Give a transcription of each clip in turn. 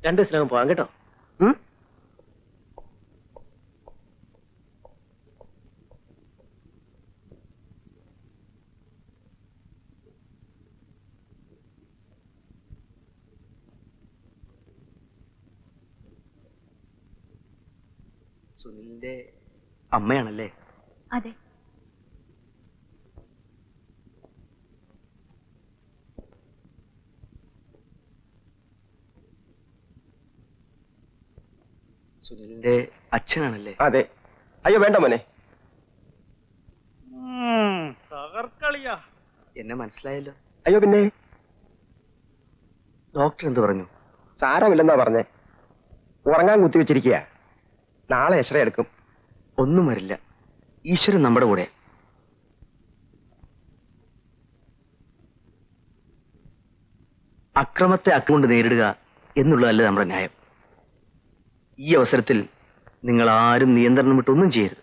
2 ദിവസത്തിനകം പോകാം കേട്ടോ. സുനിലിന്റെ അമ്മയാണല്ലേ? അതെ. സുനിലിന്റെ അച്ഛനാണല്ലേ? അതെ. അയ്യോ വേണ്ട മോനെ. തകർക്കളിയാ. എന്നെ മനസ്സിലായല്ലോ. അയ്യോ പിന്നെ ഡോക്ടർ എന്ത് പറഞ്ഞു? സാരമില്ലെന്നാ പറഞ്ഞേ. ഉറങ്ങാൻ കുത്തിവെച്ചിരിക്കുക. നാളെ എക്സ്റേ എടുക്കും. ഒന്നും വരില്ല. ഈശ്വരൻ നമ്മുടെ കൂടെ. അക്രമത്തെ അക്കൊണ്ട് നേരിടുക എന്നുള്ളതല്ല നമ്മുടെ ന്യായം. ഈ അവസരത്തിൽ നിങ്ങൾ ആരും നിയന്ത്രണം വിട്ടൊന്നും ചെയ്യരുത്.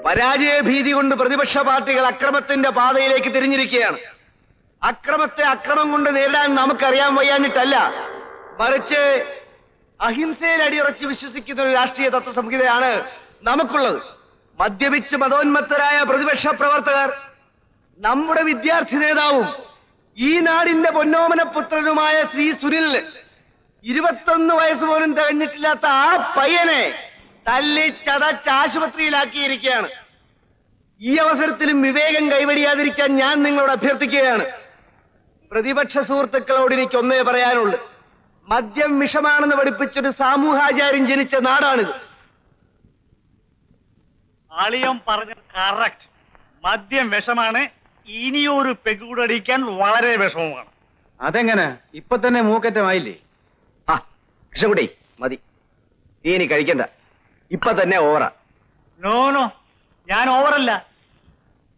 പരാജയ ഭീതി കൊണ്ട് പ്രതിപക്ഷ പാർട്ടികൾ അക്രമത്തിന്റെ പാതയിലേക്ക് തിരിഞ്ഞിരിക്കുകയാണ്. അക്രമത്തെ അക്രമം കൊണ്ട് നേരിടാൻ നമുക്കറിയാൻ വയ്യാഞ്ഞിട്ടല്ല, മറിച്ച് അഹിംസയിൽ അടിയുറച്ച് വിശ്വസിക്കുന്ന ഒരു രാഷ്ട്രീയ തത്വസംഹിതയാണ് നമുക്കുള്ളത്. മദ്യപിച്ച് മതോന്മത്തരായ പ്രതിപക്ഷ പ്രവർത്തകർ നമ്മുടെ വിദ്യാർത്ഥി നേതാവും ഈ നാടിന്റെ പൊന്നോമന പുത്രനുമായ ശ്രീ സുനിൽ, 21 വയസ്സ് പോലും തികഞ്ഞിട്ടില്ലാത്ത ആ പയ്യനെ തല്ലി ചതച്ച് ആശുപത്രിയിലാക്കിയിരിക്കുകയാണ്. ഈ അവസരത്തിലും വിവേകം കൈവടിയാതിരിക്കാൻ ഞാൻ നിങ്ങളോട് അഭ്യർത്ഥിക്കുകയാണ്. പ്രതിപക്ഷ സുഹൃത്തുക്കളോട് എനിക്ക് ഒന്നേ പറയാനുള്ളൂ. മദ്യം വിഷമാണെന്ന് പഠിപ്പിച്ചൊരു സാമൂഹാചാര്യം ജനിച്ച നാടാണിത്. അളിയം പറഞ്ഞ കറക്റ്റ്. മദ്യം വിഷമാണ്. ഇനിയൊരു പെഗുടടിക്കാൻ വളരെ വിഷമമാണ്. അതെങ്ങനെ? ഇപ്പൊ തന്നെ മൂക്കറ്റമായില്ലേ? ആ കൃഷ്ണകുട്ടി മതി, നീ ഇനി കഴിക്കണ്ട. ഇപ്പൊ തന്നെ ഓവറാ. നോ, ഞാൻ ഓവറല്ല.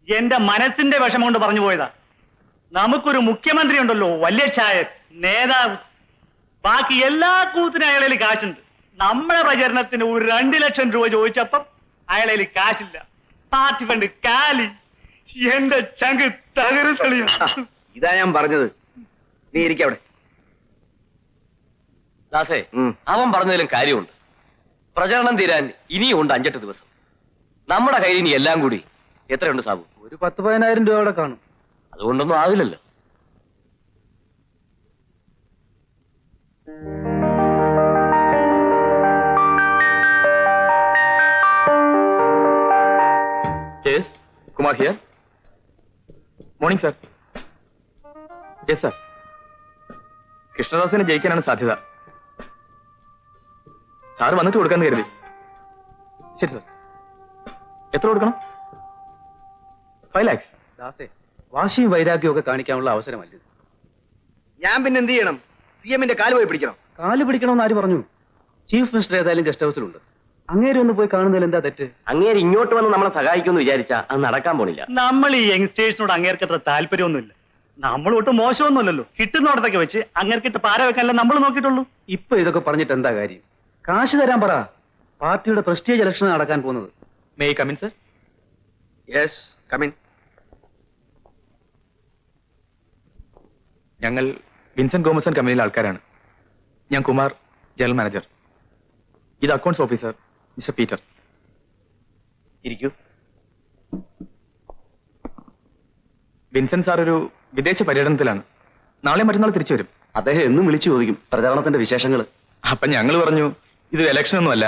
എന്റെ മനസ്സിന്റെ വിഷമം കൊണ്ട് പറഞ്ഞു പോയതാ. നമുക്കൊരു മുഖ്യമന്ത്രി ഉണ്ടല്ലോ, വലിയ ചായ നേതാവ്. ബാക്കി എല്ലാ കൂത്തിനും അയാളിൽ കാശുണ്ട്. നമ്മുടെ പ്രചരണത്തിന് ഒരു 2 ലക്ഷം രൂപ ചോദിച്ചപ്പം അയാളിൽ കാശില്ല. പാർട്ടി ഫണ്ട് കാലി. എന്റെ ചങ്ക് തകർത്തളിയ. ഇതാ ഞാൻ പറഞ്ഞത്. നീ ഇരിക്കവിടെ. ദാസേ, അവൻ പറഞ്ഞതിലും കാര്യമുണ്ട്. പ്രചരണം തീരാൻ ഇനിയും ഉണ്ട് 5-8 ദിവസം. നമ്മുടെ കയ്യിൽ ഇനി എല്ലാം കൂടി എത്രയുണ്ട് സാബു? ഒരു 10-15,000 രൂപ അവിടെ കാണും. അതുകൊണ്ടൊന്നും ആവില്ലല്ലോ. Kumar here. Morning sir. Yes sir. കൃഷ്ണദാസിനെ ജയിക്കാനാണ് സാധ്യത. സാറ് വന്നിട്ട് കൊടുക്കാന്ന് കരുതി. ശരി സർ. എത്ര കൊടുക്കണം? 5 lakhs. ദാസേ, വാശിയും വൈരാഗ്യവും ഒക്കെ കാണിക്കാനുള്ള അവസരമല്ല. ഞാൻ പിന്നെ എന്ത് ചെയ്യണം? CM-ന്റെ കാല് പോയി പിടിക്കണം? കാല് പിടിക്കണമെന്ന് ആര് പറഞ്ഞു? ചീഫ് മിനിസ്റ്റർ ഏതായാലും ഗസ്റ്റ് ഹൗസിലുണ്ട്. അങ്ങേരെ ഒന്ന് പോയി കാണുന്നതിൽ എന്താ തെറ്റ്? അങ്ങേര് ഇങ്ങോട്ട് വന്ന് നമ്മളെ സഹായിക്കുമെന്ന് വിചാരിച്ചാ അത് നടക്കാൻ പോണില്ല. നമ്മൾ ഈ യങ്സ്റ്റേഴ്സിനോട് അങ്ങേർക്ക് അത്ര താല്പര്യമൊന്നുമില്ല. നമ്മൾ ഒട്ടും മോശമൊന്നുമല്ലല്ലോ. കിട്ടുന്നോടത്തൊക്കെ വെച്ച് അങ്ങേർക്കിട്ട് പാര വെക്കാനല്ല നമ്മൾ നോക്കിയിട്ടുള്ളൂ. ഇപ്പൊ ഇതൊക്കെ പറഞ്ഞിട്ട് എന്താ കാര്യം? കാശ് തരാൻ പറ. പാർട്ടിയുടെ പ്രസ്റ്റീജ് ഇലക്ഷൻ നടക്കാൻ പോകുന്നത്. May come in sir? Yes come in. ഞങ്ങൾ വിൻസെന്റ് ഗോമസൺ കമ്പനിയിലെ ആൾക്കാരാണ്. ഞാൻ കുമാർ, ജനറൽ മാനേജർ. ഇത് അക്കൗണ്ട്സ് ഓഫീസർ മിസ്റ്റർ പീറ്റർ. ഇരിക്കൂ. വിൻസെന്റ് സാർ ഒരു വിദേശ പര്യടനത്തിലാണ്. നാളെ മറ്റന്നാൾ തിരിച്ചു വരും. അദ്ദേഹം എന്നും വിളിച്ചു ചോദിക്കും പ്രചാരണത്തിന്റെ വിശേഷങ്ങൾ. അപ്പൊ ഞങ്ങൾ പറഞ്ഞു, ഇത് ഇലക്ഷൻ ഒന്നുമല്ല,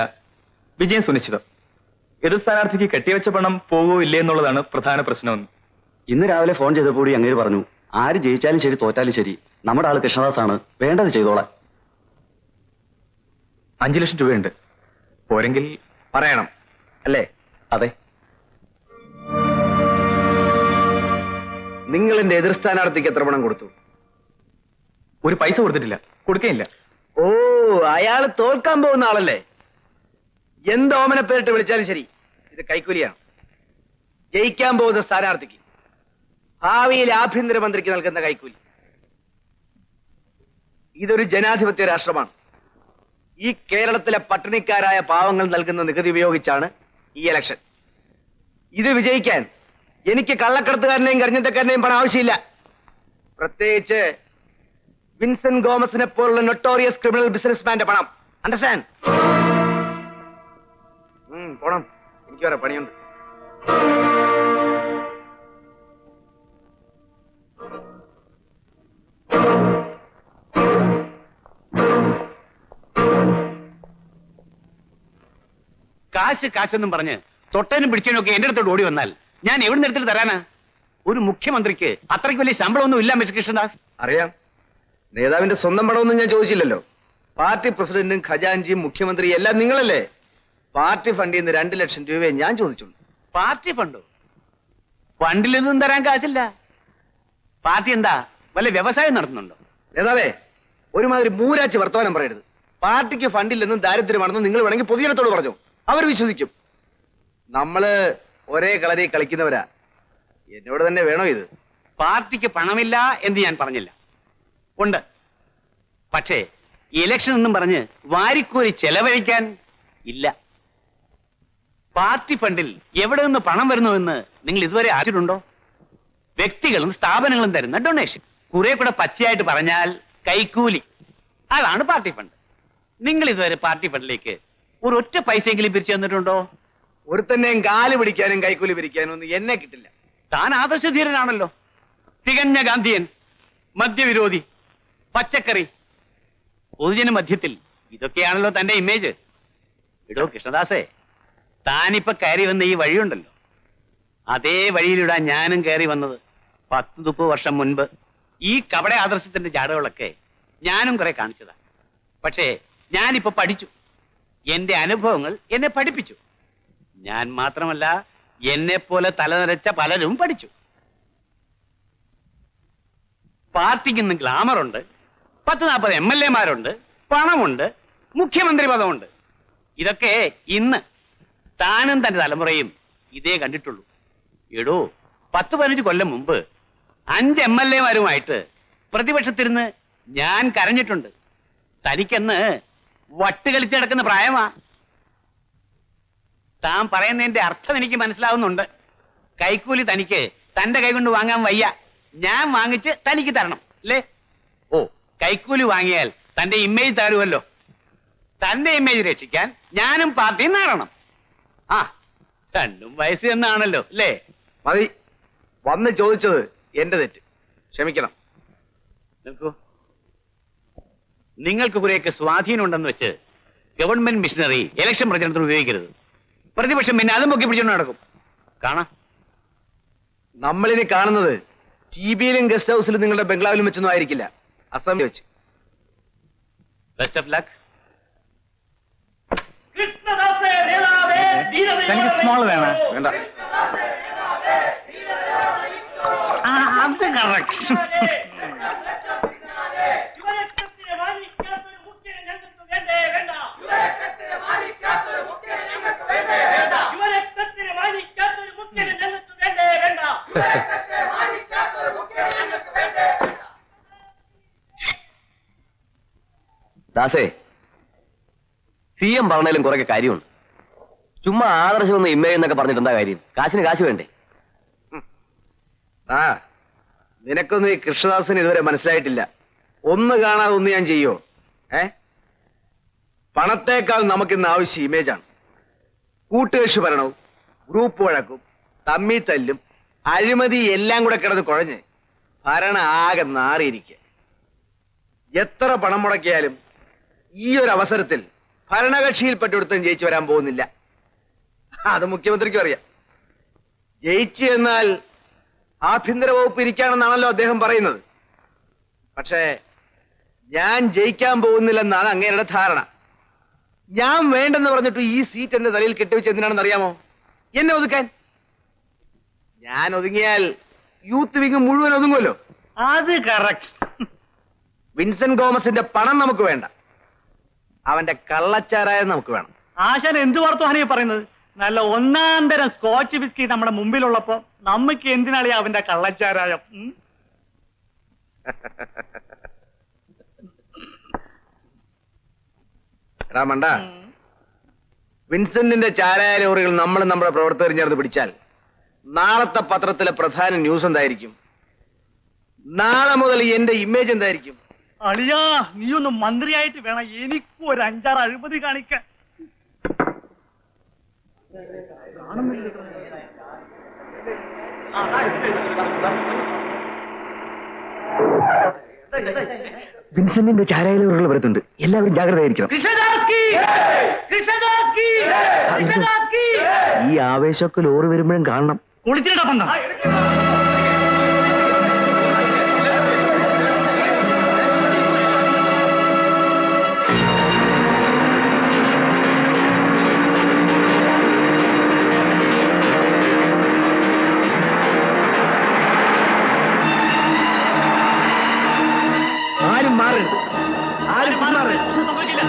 വിജയം സുനിശ്ചിതം. എതിർ സ്ഥാനാർത്ഥിക്ക് കെട്ടിവെച്ച പണം പോവോ ഇല്ലേ എന്നുള്ളതാണ് പ്രധാന പ്രശ്നമെന്ന്. ഇന്ന് രാവിലെ ഫോൺ ചെയ്തപ്പോൾ അങ്ങേര് പറഞ്ഞു, ആര് ജയിച്ചാലും ശരി തോറ്റാലും ശരി നമ്മുടെ ആള് കൃഷ്ണദാസാണ്, വേണ്ടത് ചെയ്തോളാം. 5 ലക്ഷം രൂപയുണ്ട്. പോരെങ്കിൽ പറയണം അല്ലേ? അതെ. നിങ്ങൾ എന്റെ എതിർ സ്ഥാനാർത്ഥിക്ക് എത്ര പണം കൊടുത്തു? ഒരു പൈസ കൊടുത്തിട്ടില്ല, കൊടുക്കേയില്ല. ഓ, അയാള് തോൽക്കാൻ പോകുന്ന ആളല്ലേ? എന്ത് ഓമന പേരിട്ട് വിളിച്ചാലും ശരി, ഇത് കൈക്കൂലിയാണ്. ജയിക്കാൻ പോകുന്ന സ്ഥാനാർത്ഥിക്ക് ഭാവിയിൽ ആഭ്യന്തരമന്ത്രിക്ക് നൽകുന്ന കൈക്കൂലി. ഇതൊരു ജനാധിപത്യ രാഷ്ട്രമാണ്. ഈ കേരളത്തിലെ പട്ടിണിക്കാരായ പാവങ്ങൾ നൽകുന്ന നികുതി ഉപയോഗിച്ചാണ് ഈ ഇലക്ഷൻ. ഇത് വിജയിക്കാൻ എനിക്ക് കള്ളക്കടത്തുകാരനെയും കരിഞ്ഞത്തക്കാരനെയും പണം ആവശ്യമില്ല. പ്രത്യേകിച്ച് വിൻസെന്റ് ഗോമസിനെ പോലുള്ള നൊട്ടോറിയസ് ക്രിമിനൽ ബിസിനസ്മാന്റെ പണം. അണ്ടർസ്റ്റാൻഡ്? പോണം, എനിക്ക് വേറെ പണിയുണ്ട്. കാശ് കാശെന്നും പറഞ്ഞ് തൊട്ടനും പിടിച്ചനും ഒക്കെ എന്റെ അടുത്തോട് ഓടി വന്നാൽ ഞാൻ എവിടെ എടുത്തിട്ട് തരാനാ? ഒരു മുഖ്യമന്ത്രിക്ക് അത്രയ്ക്ക് വലിയ ശമ്പളമൊന്നും ഇല്ല മിസ്റ്റർ കൃഷ്ണദാസ്. അറിയാം, നേതാവിന്റെ സ്വന്തം പണമൊന്നും ഞാൻ ചോദിച്ചില്ലല്ലോ. പാർട്ടി പ്രസിഡന്റും ഖജാൻജിയും മുഖ്യമന്ത്രിയും എല്ലാം നിങ്ങളല്ലേ? പാർട്ടി ഫണ്ടിൽ നിന്ന് 2 ലക്ഷം രൂപയെ ഞാൻ ചോദിച്ചുള്ളൂ. പാർട്ടി ഫണ്ടോ? ഫണ്ടിലൊന്നും തരാൻ കാശില്ല. പാർട്ടി എന്താ വല്ല വ്യവസായം നടത്തുന്നുണ്ടോ? നേതാവേ, ഒരുമാതിരി മൂരാച്ച് വർത്തമാനം പറയരുത്. പാർട്ടിക്ക് ഫണ്ടില്ലെന്നും ദാരിദ്ര്യമാണെന്നും നിങ്ങൾ വേണമെങ്കിൽ പൊതുജനത്തോട് പറഞ്ഞു, അവർ വിശ്വസിക്കും. നമ്മള് ഒരേ കളരി കളിക്കുന്നവരാ. എന്നോട് തന്നെ വേണോ ഇത്? പാർട്ടിക്ക് പണമില്ല എന്ന് ഞാൻ പറഞ്ഞില്ല, ഉണ്ട്. പക്ഷേ ഇലക്ഷൻ എന്നും പറഞ്ഞ് വാരിക്കോരി ചെലവഴിക്കാൻ ഇല്ല. പാർട്ടി ഫണ്ടിൽ എവിടെ നിന്ന് പണം വരുന്നുവെന്ന് നിങ്ങൾ ഇതുവരെ ആവശ്യമുണ്ടോ? വ്യക്തികളും സ്ഥാപനങ്ങളും തരുന്ന ഡൊണേഷൻ. കുറെ കൂടെ പച്ചയായിട്ട് പറഞ്ഞാൽ കൈക്കൂലി. അതാണ് പാർട്ടി ഫണ്ട്. നിങ്ങൾ ഇതുവരെ പാർട്ടി ഫണ്ടിലേക്ക് ഒരു ഒറ്റ പൈസയെങ്കിലും പിരിച്ചു തന്നിട്ടുണ്ടോ? ഒരുത്തന്നെയും കാല് പിടിക്കാനും കൈക്കൂലി പിരിക്കാനും ഒന്നും എന്നെ കിട്ടില്ല. താൻ ആദർശധീരനാണല്ലോ. തികഞ്ഞ ഗാന്ധിയൻ, മദ്യവിരോധി, പച്ചക്കറി, പൊതുജന മധ്യത്തിൽ. ഇതൊക്കെയാണല്ലോ തന്റെ ഇമേജ്. ഇടോ കൃഷ്ണദാസേ, താനിപ്പോ കയറി വന്ന ഈ വഴിയുണ്ടല്ലോ, അതേ വഴിയിലിടാൻ ഞാനും കയറി വന്നത് 10-30 വർഷം മുൻപ്. ഈ കപട ആദർശത്തിന്റെ ജാടകളൊക്കെ ഞാനും കുറെ കാണിച്ചതാ. പക്ഷേ ഞാനിപ്പോ പഠിച്ചു. എന്റെ അനുഭവങ്ങൾ എന്നെ പഠിപ്പിച്ചു. ഞാൻ മാത്രമല്ല, എന്നെ പോലെ തലനിരച്ച പലരും പഠിച്ചു. പാർട്ടിക്ക് ഇന്ന് ഗ്ലാമറുണ്ട്, 10-40 MLA-മാരുണ്ട്, പണമുണ്ട്, മുഖ്യമന്ത്രി പദമുണ്ട്. ഇതൊക്കെ ഇന്ന്. താനും തന്റെ തലമുറയും ഇതേ കണ്ടിട്ടുള്ളൂ. എടോ, 10-15 കൊല്ലം മുമ്പ് 5 MLA-മാരുമായിട്ട് പ്രതിപക്ഷത്തിരുന്ന് ഞാൻ കരഞ്ഞിട്ടുണ്ട്. തനിക്കെന്ന് വട്ടുകളിച്ച് കിടക്കുന്ന പ്രായമാ. താൻ പറയുന്നതിന്റെ അർത്ഥം എനിക്ക് മനസ്സിലാവുന്നുണ്ട്. കൈക്കൂലി തനിക്ക് തന്റെ കൈകൊണ്ട് വാങ്ങാൻ വയ്യ. ഞാൻ വാങ്ങിച്ച് തനിക്ക് തരണം അല്ലേ? ഓ, കൈക്കൂലി വാങ്ങിയാൽ തന്റെ ഇമേജ് തരുമല്ലോ. തന്റെ ഇമേജ് രക്ഷിക്കാൻ ഞാനും പാർട്ടിയും നേടണം. ആ, 2 വയസ്സ് എന്നാണല്ലോ അല്ലേ? മതി, വന്ന് ചോദിച്ചത് എന്റെ തെറ്റ്, ക്ഷമിക്കണം. നിൽക്കൂ. നിങ്ങൾക്ക് കുറെയൊക്കെ സ്വാധീനം ഉണ്ടെന്ന് വെച്ച് ഗവൺമെന്റ് മിഷനറി ഇലക്ഷൻ പ്രചരണത്തിന് ഉപയോഗിക്കരുത്. പ്രതിപക്ഷം പിന്നെ അതും പൊക്കി പിടിച്ചോണ്ട് നടക്കും. കാണാം. നമ്മളിനി കാണുന്നത് ടിബിയിലും ഗസ്റ്റ് ഹൗസിലും നിങ്ങളുടെ ബംഗ്ലാവിലും വെച്ചൊന്നും ആയിരിക്കില്ല, അസംബ്ലി വെച്ച്. Best of luck. സ്മോൾ വേണം. വേണ്ട, അത് കറക്റ്റ്. ദാസേ, CM പറഞ്ഞാലും കുറെ കാര്യമുണ്ട്. ചുമ്മാ ആദർശമൊന്നും ഇമേജ് എന്നൊക്കെ പറഞ്ഞിട്ട് എന്താ കാര്യം? കാശിന് കാശ് വേണ്ടേ? ആ, നിനക്കൊന്നും ഈ കൃഷ്ണദാസിന് ഇതുവരെ മനസ്സിലായിട്ടില്ല. ഒന്ന് കാണാതെ ഒന്ന് ഞാൻ ചെയ്യോ? പണത്തേക്കാൾ നമുക്കിന്ന് ആവശ്യം ഇമേജാണ്. കൂട്ടുകക്ഷി ഭരണവും ഗ്രൂപ്പ് വഴക്കും തമ്മി തല്ലും അഴിമതി എല്ലാം കൂടെ കിടന്ന് കുഴഞ്ഞ് ഭരണം ആകെ നാറിയിരിക്കുക. എത്ര പണം മുടക്കിയാലും ഈ ഒരു അവസരത്തിൽ ഭരണകക്ഷിയിൽപ്പെട്ടൊരുത്തൻ ജയിച്ചു വരാൻ പോകുന്നില്ല. അത് മുഖ്യമന്ത്രിക്കും അറിയാം. ജയിച്ചു എന്നാൽ ആഭ്യന്തര വകുപ്പ് ഇരിക്കാണെന്നാണല്ലോ അദ്ദേഹം പറയുന്നത്. പക്ഷേ ഞാൻ ജയിക്കാൻ പോകുന്നില്ലെന്നാണ് അങ്ങേരുടെ ധാരണ. ഞാൻ വേണ്ടെന്ന് പറഞ്ഞിട്ട് ഈ സീറ്റ് എന്റെ തലയിൽ കെട്ടിവെച്ച് എന്തിനാണെന്ന് അറിയാമോ? എന്നെ ഒതുക്കാൻ. ഞാൻ ഒതുങ്ങിയാൽ യൂത്ത് വിങ് മുഴുവൻ ഒതുങ്ങുമല്ലോ. അത് കറക്റ്റ്. വിൻസെന്റ് ഗോമസിന്റെ പണം നമുക്ക് വേണ്ട, അവന്റെ കള്ളച്ചാരായ നമുക്ക് വേണം. ആശാൻ എന്ത് വർത്തമാനീ പറയുന്നത്? നല്ല ഒന്നാം തരം സ്കോച്ച് വിസ്കി നമ്മുടെ മുമ്പിലുള്ളപ്പോ നമുക്ക് എന്തിനാളി അവന്റെ കള്ളച്ചാരായം? എടാ മണ്ട, വിൻസെന്റിന്റെ ചാരായ ലോറികൾ നമ്മൾ നമ്മുടെ പ്രവർത്തകർ ചേർന്ന് പിടിച്ചാൽ നാളത്തെ പത്രത്തിലെ പ്രധാന ന്യൂസ് എന്തായിരിക്കും? നാളെ മുതൽ എന്റെ ഇമേജ് എന്തായിരിക്കും? അളിയാ, നീ ഒന്ന് മന്ത്രിയായിട്ട് വേണം എനിക്കും ഒരു 5-6 അഴിമതി കാണിക്കാൻ. വിൻസെന്റിന്റെ ചാരായ ലോറികൾ വരുന്നുണ്ട്. എല്ലാവരും ജാഗ്രതയായിരിക്കണം. ഈ ആവേശമൊക്കെ ലോറി വരുമ്പോഴും കാണണം. കുളിച്ചിട്ടാ പന്ത. ആരും മാറരുത്, ആരും മാറരുത്. ഒന്നും സംഭവിക്കില്ല.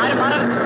ആരും മാറരുത്.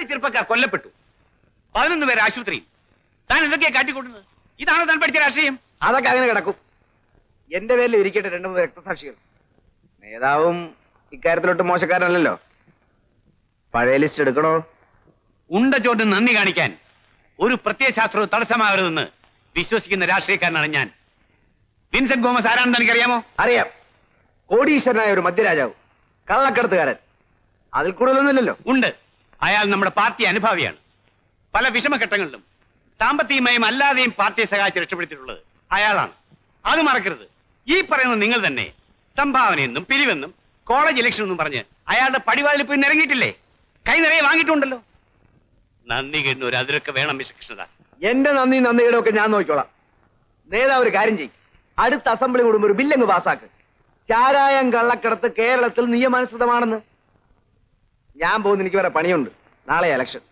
ചെറുപ്പക്കാർ കൊല്ലപ്പെട്ടു, 11 പേർ ആശുപത്രിയിൽ. താൻ എന്തൊക്കെയാ കാട്ടിക്കൂട്ടുന്നത്? ഇതാണോ താൻ പഠിച്ച രാഷ്ട്രീയം? അതൊക്കെ അങ്ങനെ കിടക്കും. എന്റെ പേരിൽ ഇരിക്കട്ടെ 2-3 രക്തസാക്ഷികൾ. നേതാവും ഇക്കാര്യത്തിലോട്ട് മോശക്കാരനല്ലല്ലോ. പഴയ ലിസ്റ്റ് എടുക്കണോ? ഉണ്ട ചോട്ട് നന്ദി കാണിക്കാൻ ഒരു പ്രത്യയശാസ്ത്രവും തടസ്സമാകരുതെന്ന് വിശ്വസിക്കുന്ന രാഷ്ട്രീയക്കാരനാണ് ഞാൻ. വിൻസെന്റ് ഗോമസ് ആരാണെന്ന് എനിക്കറിയാമോ? അറിയാം. കോടീശ്വരനായ ഒരു മധ്യരാജാവ്, കള്ളക്കടത്തുകാരൻ. അതിൽ കൂടുതലൊന്നുമില്ലല്ലോ. ഉണ്ട്. അയാൾ നമ്മുടെ പാർട്ടി അനുഭാവിയാണ്. പല വിഷമഘട്ടങ്ങളിലും സാമ്പത്തികമായും അല്ലാതെയും പാർട്ടിയെ സഹായിച്ച് രക്ഷപ്പെടുത്തിയിട്ടുള്ളത് അയാളാണ്. അത് മറക്കരുത്. ഈ പറയുന്ന നിങ്ങൾ തന്നെ സംഭാവനയെന്നും പിരിവെന്നും കോളേജ് ഇലക്ഷൻ എന്നും പറഞ്ഞ് അയാളുടെ പടിവാതിൽ പോയി നിറങ്ങിയിട്ടില്ലേ? കൈ നിറയെ വാങ്ങിയിട്ടുണ്ടല്ലോ. നന്ദി കെണ്ണു ഒരു അതിരൊക്കെ വേണം മിസ്റ്റർ കൃഷ്ണദാസ്. എന്റെ നന്ദിയുടെ ഒക്കെ ഞാൻ നോക്കിക്കോളാം. നേതാവ് ഒരു കാര്യം ചെയ്യും, അടുത്ത അസംബ്ലി കൂടുമ്പോൾ ഒരു ബില്ലങ്ങ് പാസ്സാക്ക്. ചാരായം കള്ളക്കടത്ത് കേരളത്തിൽ നിയമാനുസൃതമാണെന്ന്. ഞാൻ പോകുന്ന എനിക്ക് വേറെ പണിയുണ്ട്. നാളെ ഇലക്ഷൻ.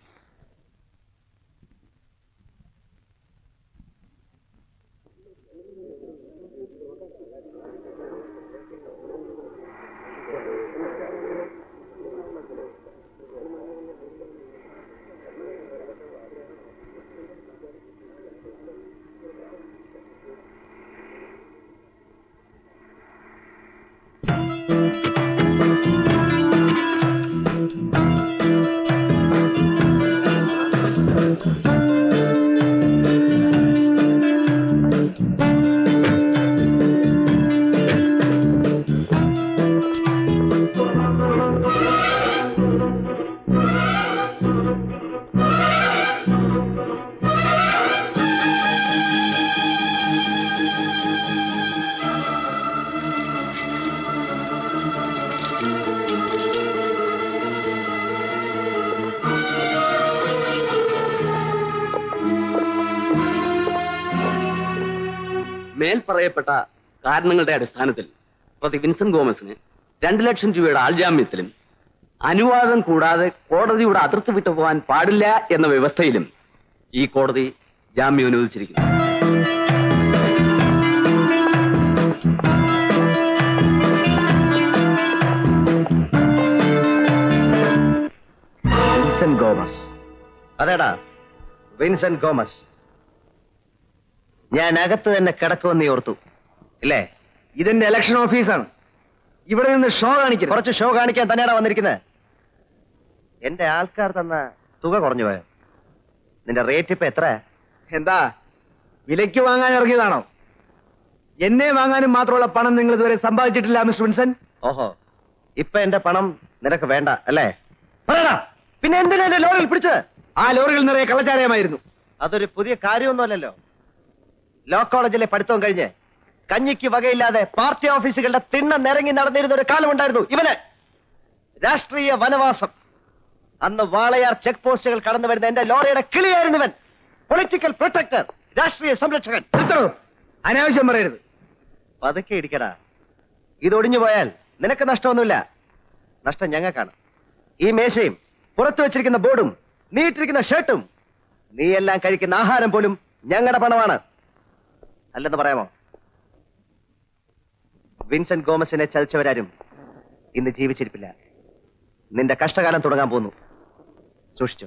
മേൽപ്പറയപ്പെട്ട കാരണങ്ങളുടെ അടിസ്ഥാനത്തിൽ പ്രതി വിൻസെന്റ് ഗോമസിന് 2 ലക്ഷം രൂപയുടെ ആൾജാമ്യത്തിലും അനുവാദം കൂടാതെ കോടതിയുടെ അതിർത്തി വിട്ടു പോകാൻ പാടില്ല എന്ന വ്യവസ്ഥയിലും ഈ കോടതി ജാമ്യം അനുവദിച്ചിരിക്കുന്നു. Vincent Gomez. അതേടാ, വിൻസെന്റ് ഗോമസ്. ഞാൻ അകത്ത് തന്നെ കിടക്കുമെന്ന് ഓർത്തു ഇല്ലേ? ഇതെന്റെ ഇലക്ഷൻ ഓഫീസാണ്. ഇവിടെ നിന്ന് ഷോ കാണിക്കരുത്. കുറച്ച് ഷോ കാണിക്കാൻ തന്നെയാണ് വന്നിരിക്കുന്നത്. എന്റെ ആൾക്കാർ തന്ന തുക കുറഞ്ഞു പോയോ? നിന്റെ റേറ്റ് ഇപ്പൊ എത്ര? എന്താ വിലയ്ക്ക് വാങ്ങാൻ ഇറങ്ങിയതാണോ? എന്നെ വാങ്ങാനും മാത്രമുള്ള പണം നിങ്ങൾ ഇതുവരെ സമ്പാദിച്ചിട്ടില്ല മിസ്റ്റർ വിൻസെന്റ്. ഓഹോ, ഇപ്പൊ എന്റെ പണം നിനക്ക് വേണ്ട അല്ലേ? പറയടാ, പിന്നെ എന്തിനാ എന്റെ ലോറിയിൽ പിടിച്ചത്? ആ ലോറികൾ നിറയെ കള്ളച്ചാരമായിരുന്നു. അതൊരു പുതിയ കാര്യമൊന്നുമല്ലല്ലോ. ലോ കോളേജിലെ പഠിത്തവും കഴിഞ്ഞ് കഞ്ഞിക്ക് വകയില്ലാതെ പാർട്ടി ഓഫീസുകളുടെ തിണ്ണ നിരങ്ങി നടന്നിരുന്ന ഒരു കാലമുണ്ടായിരുന്നു ഇവന്. രാഷ്ട്രീയ വനവാസം. അന്ന് വാളയാർ ചെക്ക് പോസ്റ്റുകൾ കടന്നു വരുന്ന എന്റെ ലോറിയുടെ കിളിയായിരുന്നു ഇവൻ. പൊളിറ്റിക്കൽ പ്രൊട്ടക്ടർ, രാഷ്ട്രീയ സംരക്ഷകൻ. അനാവശ്യം പറയരുത്. പതുക്കെ ഇടിക്കടാ. ഇതൊടിഞ്ഞു പോയാൽ നിനക്ക് നഷ്ടമൊന്നുമില്ല, നഷ്ടം ഞങ്ങൾക്കാണ്. ഈ മേശയും പുറത്തു വെച്ചിരിക്കുന്ന ബോർഡും നീട്ടിരിക്കുന്ന ഷർട്ടും നീ എല്ലാം കഴിക്കുന്ന ആഹാരം പോലും ഞങ്ങളുടെ പണമാണ്. അല്ലെന്ന് പറയാമോ? വിൻസെന്റ് ഗോമസിനെ ചതിച്ചവരാരും ഇന്ന് ജീവിച്ചിരിപ്പില്ല. നിന്റെ കഷ്ടകാലം തുടങ്ങാൻ പോകുന്നു. സൂക്ഷിച്ചു.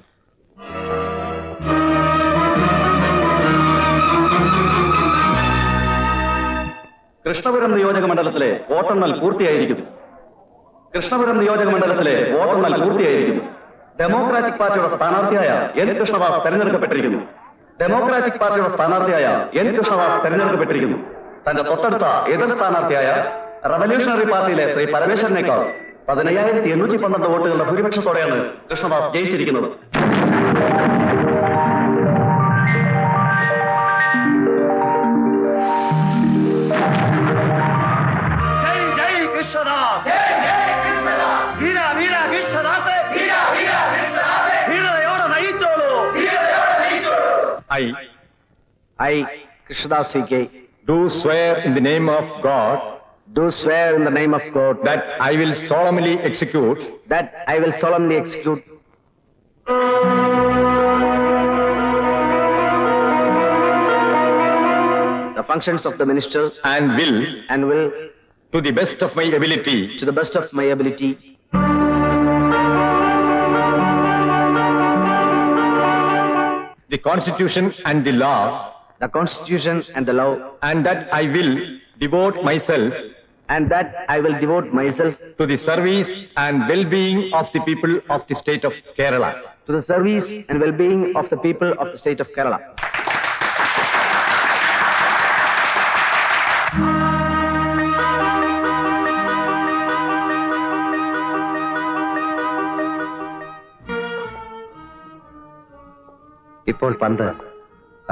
കൃഷ്ണപുരം നിയോജക മണ്ഡലത്തിലെ വോട്ടെണ്ണൽ പൂർത്തിയായിരിക്കുന്നു. ഡെമോക്രാറ്റിക് പാർട്ടിയുടെ സ്ഥാനാർത്ഥിയായ എൻ കൃഷ്ണദാസ് തെരഞ്ഞെടുക്കപ്പെട്ടിരിക്കുന്നു. തന്റെ തൊട്ടടുത്ത എതിർ സ്ഥാനാർത്ഥിയായ റവല്യൂഷണറി പാർട്ടിയിലെ ശ്രീ പരമേശ്വരനേക്കാൾ 15,812 വോട്ടുകളുടെ ഭൂരിപക്ഷത്തോടെയാണ് Krishnadas ജയിച്ചിരിക്കുന്നത്. I, Krishnadas C.K. do swear in the name of God do swear in the name of God that I will solemnly execute the functions of the minister and will, to the best of my ability, the Constitution and the law, and that I will devote myself to the service and well-being of the people of the state of Kerala. ഇപ്പോൾ പന്ത്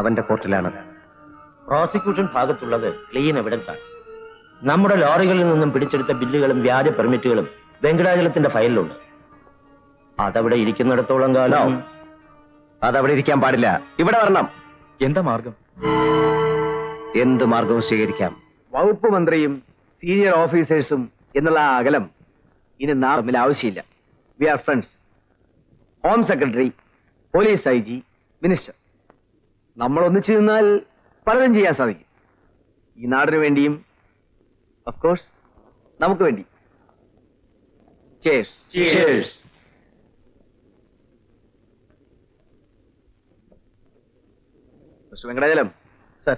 അവന്റെ കോർട്ടിലാണ്. Prosecution ഭാഗത്തുള്ളത് clean evidence ആണ്. നമ്മുടെ ലോറികളിൽ നിന്നും പിടിച്ചെടുത്ത ബില്ലുകളും വ്യാജ പെർമിറ്റുകളും വെങ്കടാചലത്തിന്റെ ഫയലിലുണ്ട്. അതവിടെ ഇരിക്കുന്നിടത്തോളം കാലം അതവിടെ ഇരിക്കാൻ പാടില്ല. ഇവിടെ വരണം. എന്താ മാർഗം? എന്ത് മാർഗവും സ്വീകരിക്കാം. വകുപ്പ് മന്ത്രിയും സീനിയർ ഓഫീസേഴ്സും എന്നുള്ള ആ അകലം ഇനി നാം തമ്മിൽ ആവശ്യമില്ല. We are friends. Home secretary, police IG, minister, നമ്മൾ ഒന്നിച്ചു നിന്നാൽ പലതും ചെയ്യാൻ സാധിക്കും. ഈ നാടിനു വേണ്ടിയും ഓഫ് കോഴ്സ് നമുക്ക് വേണ്ടി. ചേഴ്സ്. മിസ്റ്റർ വെങ്കടാചലം സർ,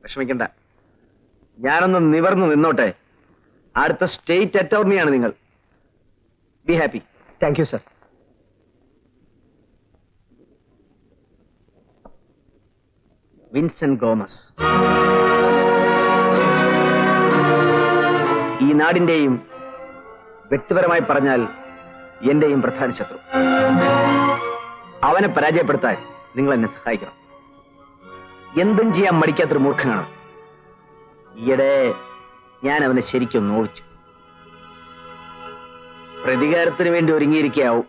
വിഷമിക്കണ്ട. ഞാനൊന്ന് നിവർന്നു നിന്നോട്ടെ. അടുത്ത സ്റ്റേറ്റ് അറ്റോർണിയാണ് നിങ്ങൾ. Be happy. Thank you sir. Vincent Gomez, ഈ നാടിന്റെയും വ്യക്തിപരമായി പറഞ്ഞാൽ എന്റെയും പ്രധാന ശത്രു. അവനെ പരാജയപ്പെടുത്താൻ നിങ്ങൾ എന്നെ സഹായിക്കണം. എന്തും ചെയ്യാൻ മടിക്കാത്തൊരു മൂർഖനാണ്. ഈയിടെ ഞാൻ അവനെ ശരിക്കും നോവിച്ചു. പ്രതികാരത്തിന് വേണ്ടി ഒരുങ്ങിയിരിക്കാവും.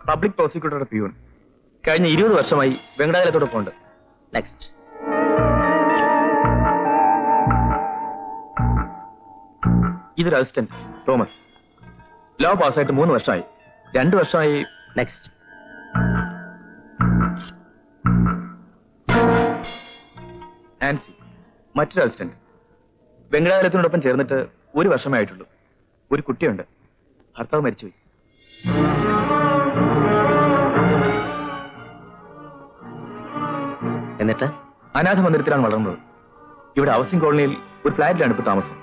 പബ്ലിക് പ്രോസിക്യൂട്ടറുടെ പിയൂൺ കഴിഞ്ഞ 20 വർഷമായി വെങ്കടാചലത്തോടൊപ്പം ഉണ്ട്. നെക്സ്റ്റ്. ഇതൊരു അസിസ്റ്റന്റ് തോമസ്. ലോ പാസ്സായിട്ട് 3 വർഷമായി. 2 വർഷമായി. നെക്സ്റ്റ്. ആൻസി, മറ്റൊരു അസിസ്റ്റന്റ്. വെങ്കടാചലത്തിനോടൊപ്പം ചേർന്നിട്ട് 1 വർഷമേ ആയിട്ടുള്ളൂ. ഒരു കുട്ടിയുണ്ട്. ഭർത്താവ് മരിച്ചുപോയി. എന്നിട്ട് അനാഥ മന്ദിരത്തിലാണ് വളർന്നത്. ഇവിടെ ഹൗസിംഗ് കോളനിയിൽ ഒരു ഫ്ലാറ്റിലാണ് ഇപ്പൊ താമസം.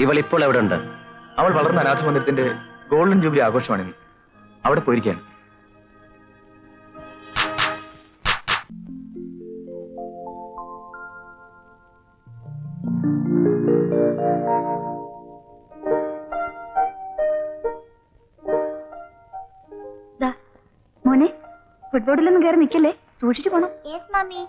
ഇവൾ ഇപ്പോൾ എവിടെ ഉണ്ട്? അവൾ വളർന്ന അനാഥ മന്ദിരത്തിന്റെ ഗോൾഡൻ ജൂബിലി ആഘോഷമാണിനി. അവിടെ പോയിരിക്കുകയാണ്. മോനെ, ഫുട്ബോളിലൊന്നും കയറി നിൽക്കല്ലേ, സൂക്ഷിച്ചു പോണം. മമ്മി.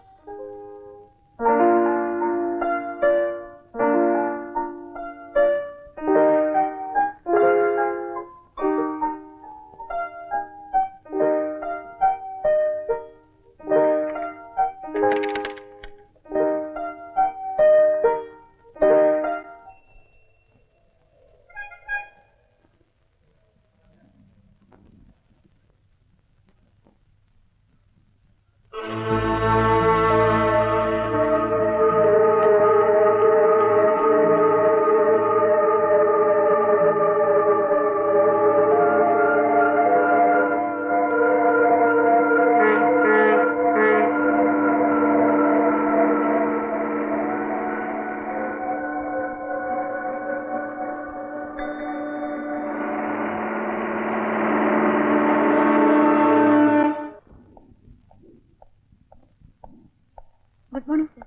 Good morning sir.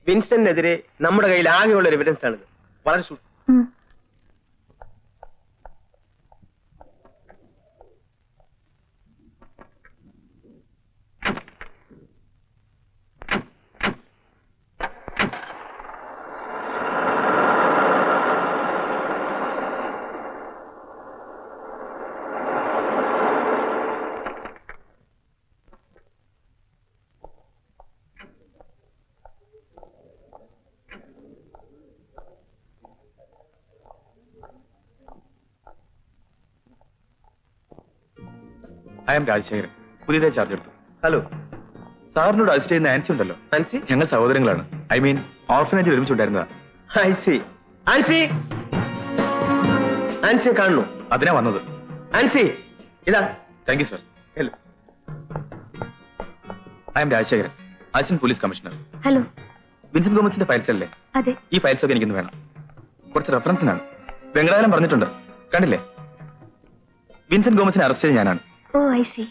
വിൻസ്റ്റനെതിരെ നമ്മുടെ കയ്യിൽ ആകെയുള്ള ഒരു എവിഡൻസ് ആണിത്. വളരെ ഐ എം രാജശേഖരൻ. പുതിയതായി ചാർജ് എടുത്തു. ഹലോ, സാറിനോട് അസിസ്റ്റ് ചെയ്യുന്ന ആൻസി ഉണ്ടല്ലോ. ആൻസി ഞങ്ങൾ സഹോദരങ്ങളാണ്. I mean ഓർഫനേജിൽ ഒരുമിച്ചുണ്ടായിരുന്നതാ. ആൻസി ആൻസിയെ കാണുന്നു. അതിനാ വന്നത്. ആൻസി ഇതാ. Thank you sir. Hello, I am Rajasekharan, assistant police commissioner. Hello. Vincent ഗോമസിന്റെ ഫയൽസ് അല്ലേ? അതെ. ഈ ഫയൽസ് ഒക്കെ എനിക്കൊന്ന് വേണം. കുറച്ച് റെഫറൻസിനാണ്. വെങ്കടാചലം പറഞ്ഞിട്ടുണ്ട്, കണ്ടില്ലേ? വിൻസെന്റ് ഗോമസിനെ അറസ്റ്റ് ചെയ്ത് ഞാനാണ്. Oh I see.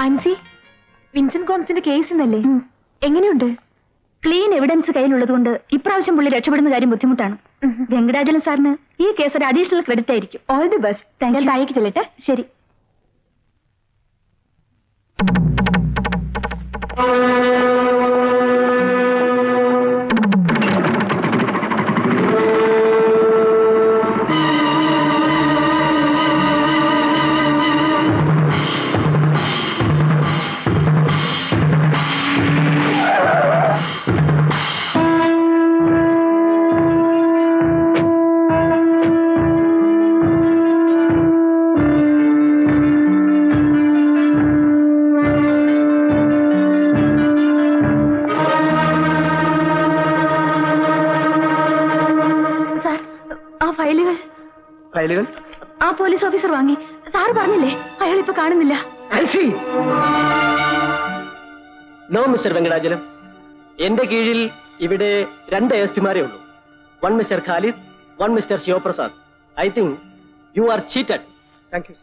Ancy, Vincent ഗോമസിന്റെ കേസ് എന്നല്ലേ? എങ്ങനെയുണ്ട്? ക്ലീൻ എവിഡൻസ് കയ്യിലുള്ളത് കൊണ്ട് ഇപ്രാവശ്യം പുള്ളി രക്ഷപ്പെടുന്ന കാര്യം ബുദ്ധിമുട്ടാണ്. വെങ്കടാചലം സാറിന് ഈ കേസ് ഒരു അഡീഷണൽ ക്രെഡിറ്റ് ആയിരിക്കും. All the best. ഞാൻ താഴേക്ക് ചെല്ലട്ടെ. ശരി. ഫയലുകൾ ആ പോലീസ് ഓഫീസർ വാങ്ങി. സാറ് പറഞ്ഞില്ലേ അയാൾ ഇപ്പൊ കാണുന്നില്ല. നോ മിസ്റ്റർ വെങ്കടാചലം, എന്റെ കീഴിൽ ഇവിടെ 2 ASPമാരേ ഉള്ളൂ. 1 mister Khalid, 1 mister Sivaprasad. I think you are cheated. Thank U.